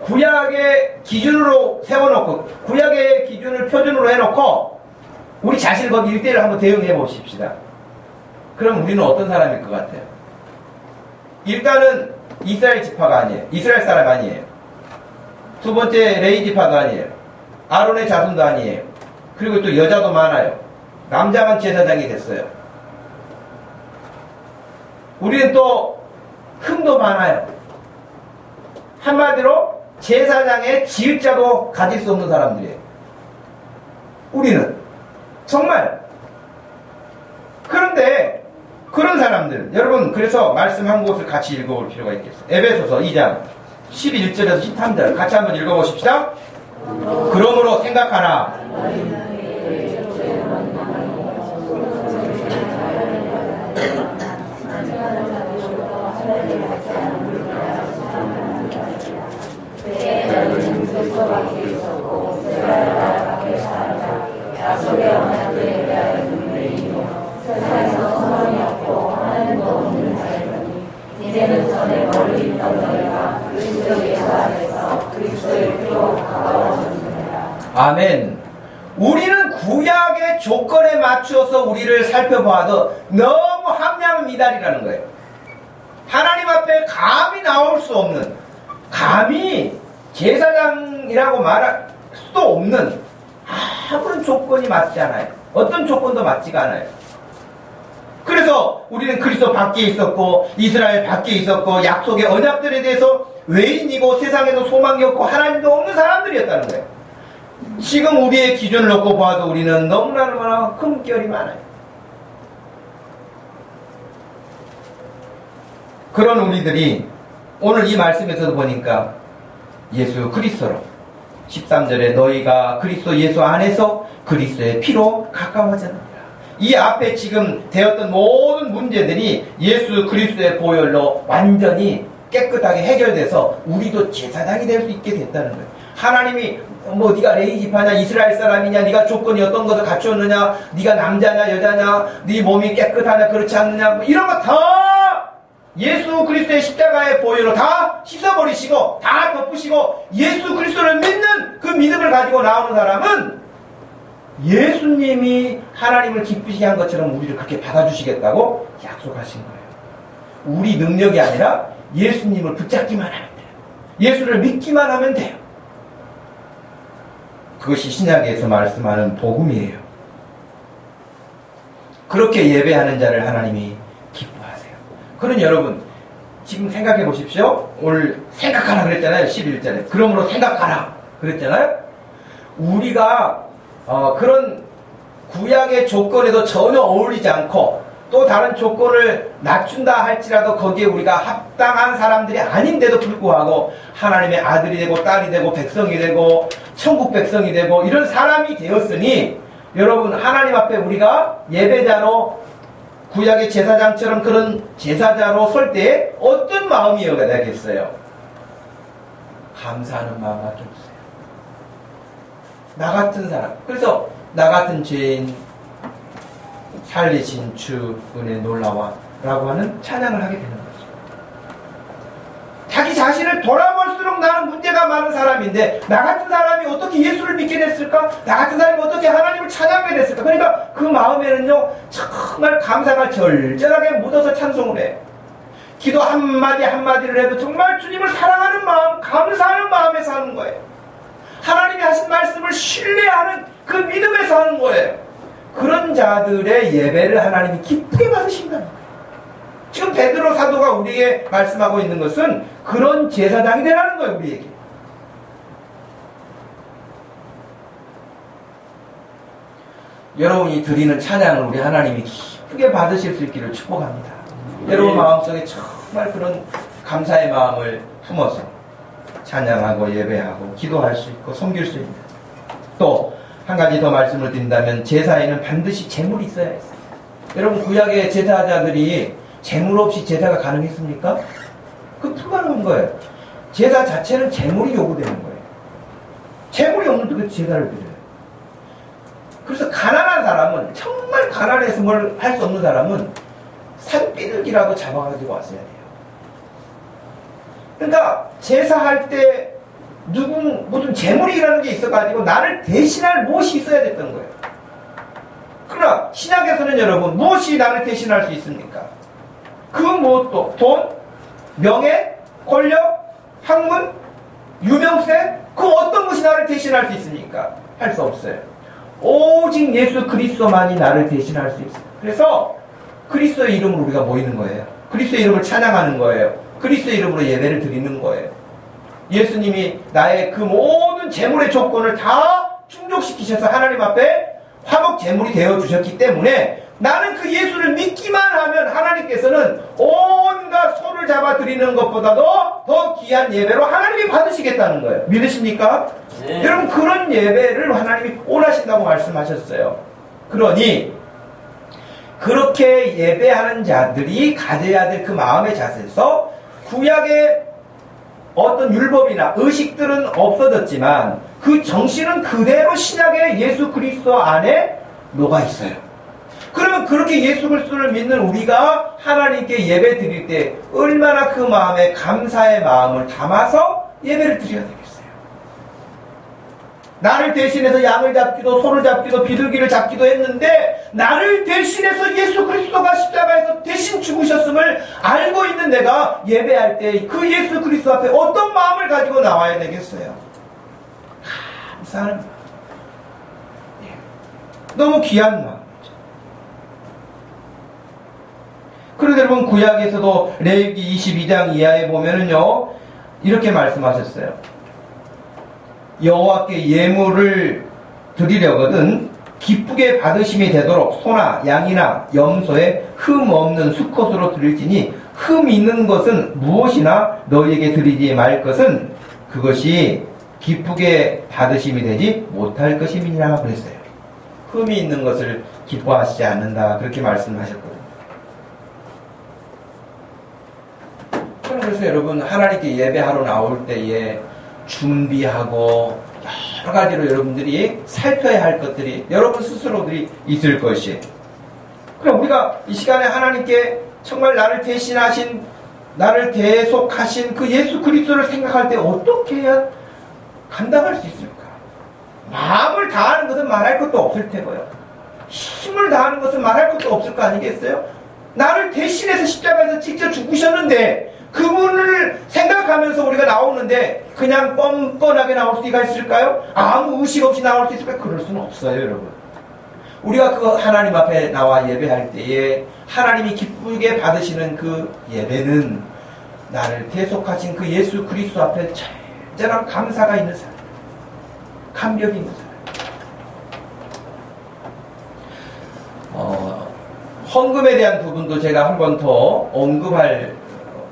구약의 기준으로 세워놓고 구약의 기준을 표준으로 해놓고 우리 자신을 거기 1대1로 한번 대응해 보십시다. 그럼 우리는 어떤 사람일 것 같아요? 일단은 이스라엘 지파가 아니에요. 이스라엘 사람 아니에요. 두 번째 레위 지파도 아니에요. 아론의 자손도 아니에요. 그리고 또 여자도 많아요. 남자만 제사장이 됐어요. 우리는 또 흠도 많아요. 한마디로 제사장의 지읒자도 가질 수 없는 사람들이에요. 우리는 정말. 그런데 그런 사람들 여러분 그래서 말씀 한 곳을 같이 읽어볼 필요가 있겠어요. 에베소서 2장 11절에서 13절 같이 한번 읽어보십시다. 그러므로 생각하라. 아멘. 우리는 구약의 조건에 맞추어서 우리를 살펴봐도 너무 함량은 미달이라는 거예요. 하나님 앞에 감히 나올 수 없는, 감히 제사장이라고 말할 수도 없는 아무런 조건이 맞지 않아요. 어떤 조건도 맞지가 않아요. 그래서 우리는 그리스도 밖에 있었고 이스라엘 밖에 있었고 약속의 언약들에 대해서 외인이고 세상에도 소망이 없고 하나님도 없는 사람들이었다는 거예요. 지금 우리의 기준을 놓고 봐도 우리는 너무나 흠결이 많아요. 그런 우리들이 오늘 이 말씀에서도 보니까 예수 그리스도로 13절에 너희가 그리스도 예수 안에서 그리스도의 피로 가까워졌느니라. 이 앞에 지금 되었던 모든 문제들이 예수 그리스도의 보혈로 완전히 깨끗하게 해결돼서 우리도 제사장이 될 수 있게 됐다는 거예요. 하나님이 네가 레위 지파냐 이스라엘 사람이냐 네가 조건이 어떤 것을 갖추었느냐 네가 남자냐 여자냐 네 몸이 깨끗하냐 그렇지 않느냐 이런 거 다 예수 그리스도의 십자가의 보혈로 다 씻어버리시고 다 덮으시고 예수 그리스도를 믿는 그 믿음을 가지고 나오는 사람은 예수님이 하나님을 기쁘시게 한 것처럼 우리를 그렇게 받아주시겠다고 약속하신 거예요. 우리 능력이 아니라 예수님을 붙잡기만 하면 돼요. 예수를 믿기만 하면 돼요. 그것이 신약에서 말씀하는 복음이에요. 그렇게 예배하는 자를 하나님이 기뻐하세요. 그럼 여러분 지금 생각해 보십시오. 오늘 생각하라 그랬잖아요. 11절에. 그러므로 생각하라 그랬잖아요. 우리가 그런 구약의 조건에도 전혀 어울리지 않고 또 다른 조건을 낮춘다 할지라도 거기에 우리가 합당한 사람들이 아닌데도 불구하고 하나님의 아들이 되고 딸이 되고 백성이 되고 천국 백성이 되고 이런 사람이 되었으니 여러분 하나님 앞에 우리가 예배자로 구약의 제사장처럼 그런 제사자로 설 때 어떤 마음이어야 되겠어요? 감사하는 마음밖에 없어요. 나 같은 사람. 그래서 나 같은 죄인 살리신 주 은혜 놀라와 라고 하는 찬양을 하게 되는 거죠. 자기 자신을 돌아볼수록 나는 문제가 많은 사람인데 나 같은 사람이 어떻게 예수를 믿게 됐을까? 나 같은 사람이 어떻게 하나님을 찬양하게 됐을까? 그러니까 그 마음에는요 정말 감사가 절절하게 묻어서 찬송을 해요. 기도 한마디 한마디를 해도 정말 주님을 사랑하는 마음, 감사하는 마음에 사는 거예요. 하나님이 하신 말씀을 신뢰하는 그 믿음에서 하는 거예요. 그런 자들의 예배를 하나님이 기쁘게 받으신다는 거예요. 지금 베드로 사도가 우리에게 말씀하고 있는 것은 그런 제사장이 되라는 거예요. 우리에게. 여러분이 드리는 찬양을 우리 하나님이 기쁘게 받으실 수 있기를 축복합니다. 여러분 마음속에 정말 그런 감사의 마음을 품어서 찬양하고 예배하고 기도할 수 있고 섬길 수 있는. 또 한 가지 더 말씀을 드린다면 제사에는 반드시 제물이 있어야 했어요. 여러분 구약의 제사자들이 제물 없이 제사가 가능했습니까? 그 불가능한 거예요. 제사 자체는 제물이 요구되는 거예요. 제물이 없는데 그 제사를 드려요. 그래서 가난한 사람은 정말 가난해서 뭘 할 수 없는 사람은 산비둘기라도 잡아가지고 왔어야 돼요. 그러니까 제사할 때 무슨 재물이라는 게 있어가지고 나를 대신할 무엇이 있어야 됐던 거예요. 그러나 신약에서는 여러분 무엇이 나를 대신할 수 있습니까? 그 무엇도 돈, 명예, 권력, 학문, 유명세 그 어떤 것이 나를 대신할 수 있습니까? 할 수 없어요. 오직 예수 그리스도만이 나를 대신할 수 있어요. 그래서 그리스도의 이름으로 우리가 모이는 거예요. 그리스도의 이름을 찬양하는 거예요. 그리스도의 이름으로 예배를 드리는 거예요. 예수님이 나의 그 모든 재물의 조건을 다 충족시키셔서 하나님 앞에 화목 재물이 되어주셨기 때문에 나는 그 예수를 믿기만 하면 하나님께서는 온갖 소를 잡아 드리는 것보다도 더 귀한 예배로 하나님이 받으시겠다는 거예요. 믿으십니까? 네. 여러분 그런 예배를 하나님이 원하신다고 말씀하셨어요. 그러니 그렇게 예배하는 자들이 가져야 될 그 마음의 자세에서 구약의 어떤 율법이나 의식들은 없어졌지만 그 정신은 그대로 신약의 예수 그리스도 안에 녹아 있어요. 그러면 그렇게 예수 그리스도를 믿는 우리가 하나님께 예배 드릴 때 얼마나 그 마음에 감사의 마음을 담아서 예배를 드려야 되겠어요. 나를 대신해서 양을 잡기도 소를 잡기도 비둘기를 잡기도 했는데 나를 대신해서 예수 그리스도가 십자가에서 대신 죽으셨음을 알고 있는 내가 예배할 때 그 예수 그리스도 앞에 어떤 마음을 가지고 나와야 되겠어요? 감사한 마음. 너무 귀한 마음이죠. 그런데 여러분 구약에서도 레위기 22장 이하에 보면은요 이렇게 말씀하셨어요. 여호와께 예물을 드리려거든 기쁘게 받으심이 되도록 소나 양이나 염소에 흠 없는 수컷으로 드릴지니 흠 있는 것은 무엇이나 너희에게 드리지 말 것은 그것이 기쁘게 받으심이 되지 못할 것임이니라 그랬어요. 흠이 있는 것을 기뻐하시지 않는다 그렇게 말씀하셨거든요. 그래서 여러분 하나님께 예배하러 나올 때에 준비하고 여러 가지로 여러분들이 살펴야 할 것들이 여러분 스스로들이 있을 것이에요. 그럼 우리가 이 시간에 하나님께 정말 나를 대신하신 나를 대속하신 그 예수 그리스도를 생각할 때 어떻게 해야 감당할 수 있을까? 마음을 다하는 것은 말할 것도 없을 테고요. 힘을 다하는 것은 말할 것도 없을 거 아니겠어요? 나를 대신해서 십자가에서 직접 죽으셨는데 그분을 생각하면서 우리가 나오는데 그냥 뻔뻔하게 나올 수가 있을까요? 아무 의식 없이 나올 수 있을까요? 그럴 수는 없어요, 여러분. 우리가 그 하나님 앞에 나와 예배할 때에 하나님이 기쁘게 받으시는 그 예배는 나를 대속하신 그 예수 그리스도 앞에 절절한 감사가 있는 사람, 감격이 있는 사람. 헌금에 대한 부분도 제가 한 번 더 언급할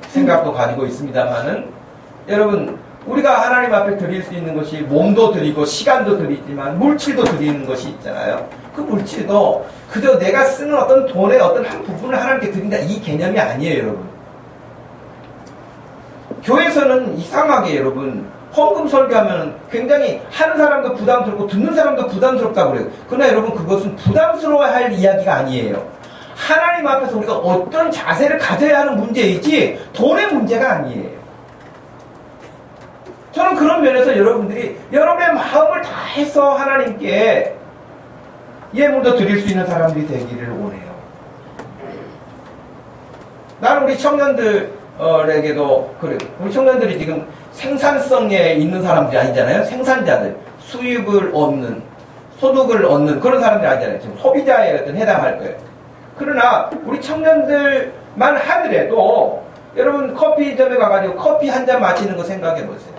생각도 가지고 있습니다만은 여러분 우리가 하나님 앞에 드릴 수 있는 것이 몸도 드리고 시간도 드리지만 물질도 드리는 것이 있잖아요. 그 물질도 그저 내가 쓰는 어떤 돈의 어떤 한 부분을 하나님께 드린다 이 개념이 아니에요, 여러분. 교회에서는 이상하게 여러분 헌금 설교하면 굉장히 하는 사람도 부담스럽고 듣는 사람도 부담스럽다고 그래요. 그러나 여러분 그것은 부담스러워할 이야기가 아니에요. 하나님 앞에서 우리가 어떤 자세를 가져야 하는 문제이지 돈의 문제가 아니에요. 저는 그런 면에서 여러분들이 여러분의 마음을 다해서 하나님께 예물도 드릴 수 있는 사람들이 되기를 원해요. 나는 우리 청년들에게도 그래요. 우리 청년들이 지금 생산성에 있는 사람들이 아니잖아요. 생산자들, 수입을 얻는, 소득을 얻는 그런 사람들이 아니잖아요. 지금 소비자에 어떤 해당할 거예요. 그러나 우리 청년들만 하더라도 여러분 커피점에 가가지고 커피 한 잔 마시는 거 생각해 보세요.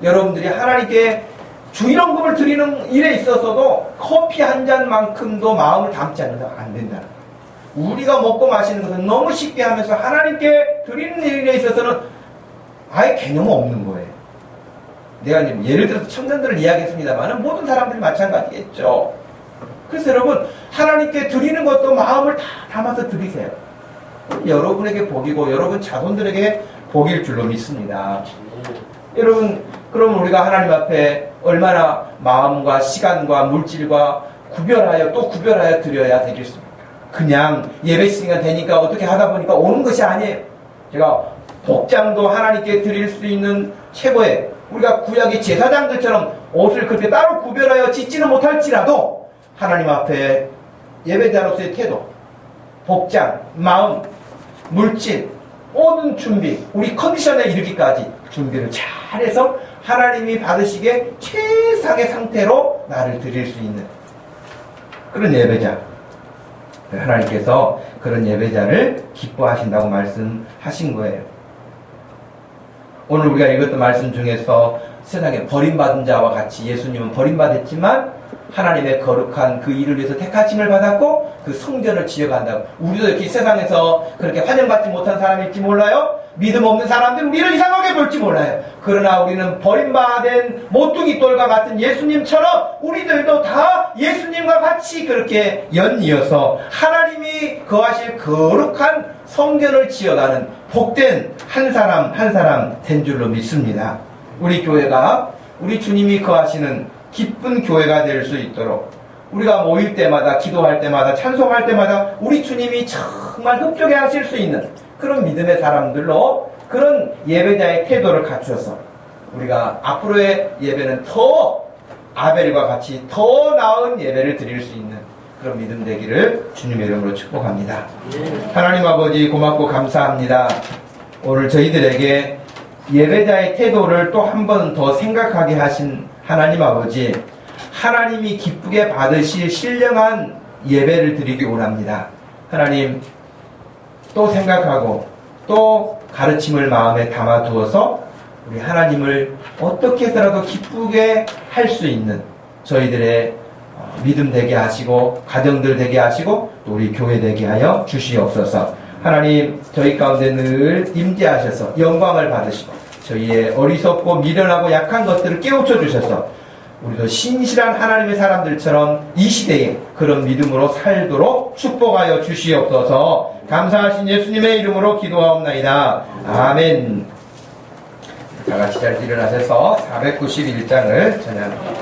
여러분들이 하나님께 주일헌금을 드리는 일에 있어서도 커피 한 잔만큼도 마음을 담지 않는다 안 된다는 거예요. 우리가 먹고 마시는 것은 너무 쉽게 하면서 하나님께 드리는 일에 있어서는 아예 개념 없는 거예요. 내가 예를 들어서 청년들을 이야기했습니다만 모든 사람들이 마찬가지겠죠. 그래서 여러분 하나님께 드리는 것도 마음을 다 담아서 드리세요. 여러분에게 복이고 여러분 자손들에게 복일 줄로 믿습니다. 여러분 그럼 우리가 하나님 앞에 얼마나 마음과 시간과 물질과 구별하여 또 구별하여 드려야 되겠습니까? 그냥 예배 시간 되니까 어떻게 하다 보니까 오는 것이 아니에요. 제가 복장도 하나님께 드릴 수 있는 최고의 우리가 구약의 제사장들처럼 옷을 그렇게 따로 구별하여 짓지는 못할지라도 하나님 앞에 예배자로서의 태도, 복장, 마음, 물질, 모든 준비, 우리 컨디션에 이르기까지 준비를 잘해서 하나님이 받으시기에 최상의 상태로 나를 드릴 수 있는 그런 예배자. 하나님께서 그런 예배자를 기뻐하신다고 말씀하신 거예요. 오늘 우리가 읽었던 말씀 중에서 세상에 버림받은 자와 같이 예수님은 버림받았지만 하나님의 거룩한 그 일을 위해서 택하심을 받았고 그 성전을 지어간다고. 우리도 이렇게 세상에서 그렇게 환영받지 못한 사람일지 몰라요. 믿음 없는 사람들 우리를 이상하게 볼지 몰라요. 그러나 우리는 버림받은 모퉁이 돌과 같은 예수님처럼 우리들도 다 예수님과 같이 그렇게 연이어서 하나님이 거하실 거룩한 성전을 지어가는 복된 한 사람 한 사람 된 줄로 믿습니다. 우리 교회가 우리 주님이 거하시는 기쁜 교회가 될 수 있도록 우리가 모일 때마다 기도할 때마다 찬송할 때마다 우리 주님이 정말 흡족해 하실 수 있는 그런 믿음의 사람들로 그런 예배자의 태도를 갖추어서 우리가 앞으로의 예배는 더 아벨과 같이 더 나은 예배를 드릴 수 있는 그런 믿음 되기를 주님의 이름으로 축복합니다. 하나님 아버지 고맙고 감사합니다. 오늘 저희들에게 예배자의 태도를 또 한 번 더 생각하게 하신 하나님 아버지, 하나님이 기쁘게 받으실 신령한 예배를 드리기 원합니다. 하나님, 또 생각하고 또 가르침을 마음에 담아두어서 우리 하나님을 어떻게 해서라도 기쁘게 할 수 있는 저희들의 믿음 되게 하시고 가정들 되게 하시고 또 우리 교회 되게 하여 주시옵소서. 하나님, 저희 가운데 늘 임재하셔서 영광을 받으시고 저희의 어리석고 미련하고 약한 것들을 깨우쳐 주셔서 우리도 신실한 하나님의 사람들처럼 이 시대에 그런 믿음으로 살도록 축복하여 주시옵소서. 감사하신 예수님의 이름으로 기도하옵나이다. 아멘. 다 같이 잘 일어나셔서 491장을 전합니다.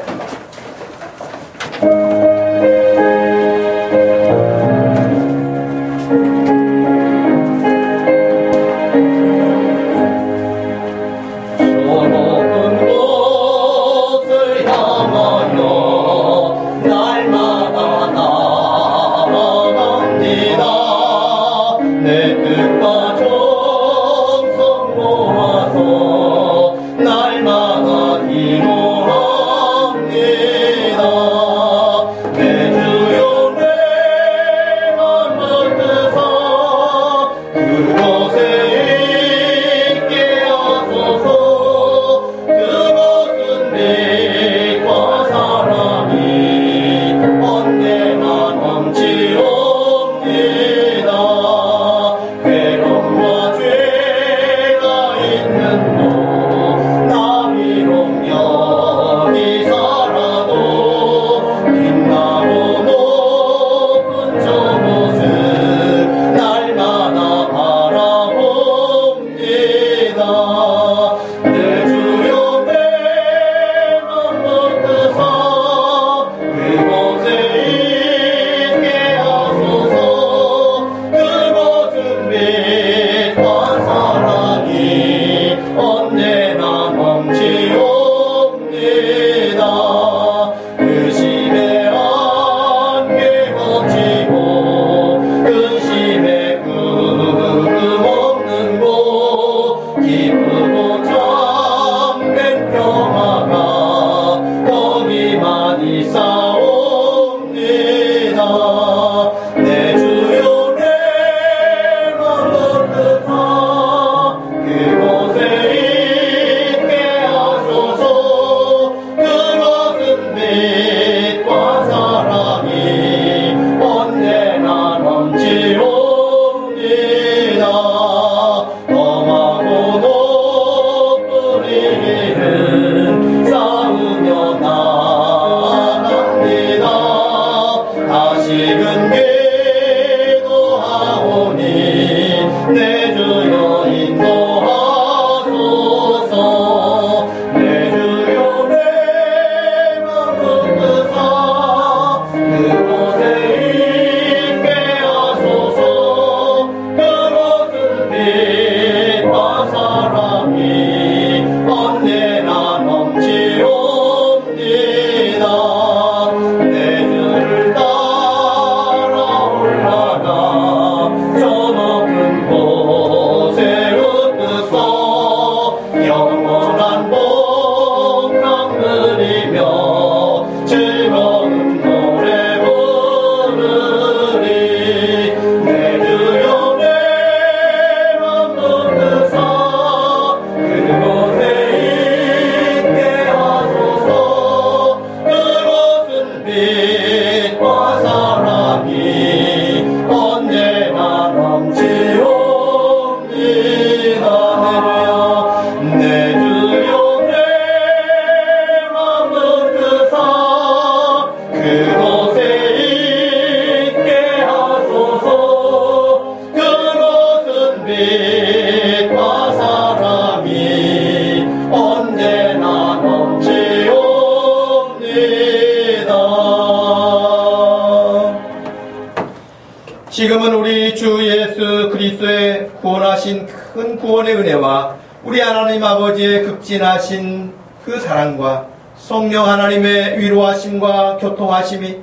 지금은 우리 주 예수 그리스도의 구원하신 큰 구원의 은혜와 우리 하나님 아버지의 극진하신 그 사랑과 성령 하나님의 위로하심과 교통하심이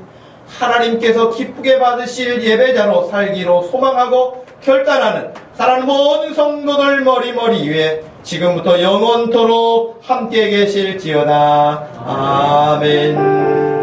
하나님께서 기쁘게 받으실 예배자로 살기로 소망하고 결단하는 사랑하는 모든 성도들 머리머리 위에 지금부터 영원토록 함께 계실지어다. 아멘.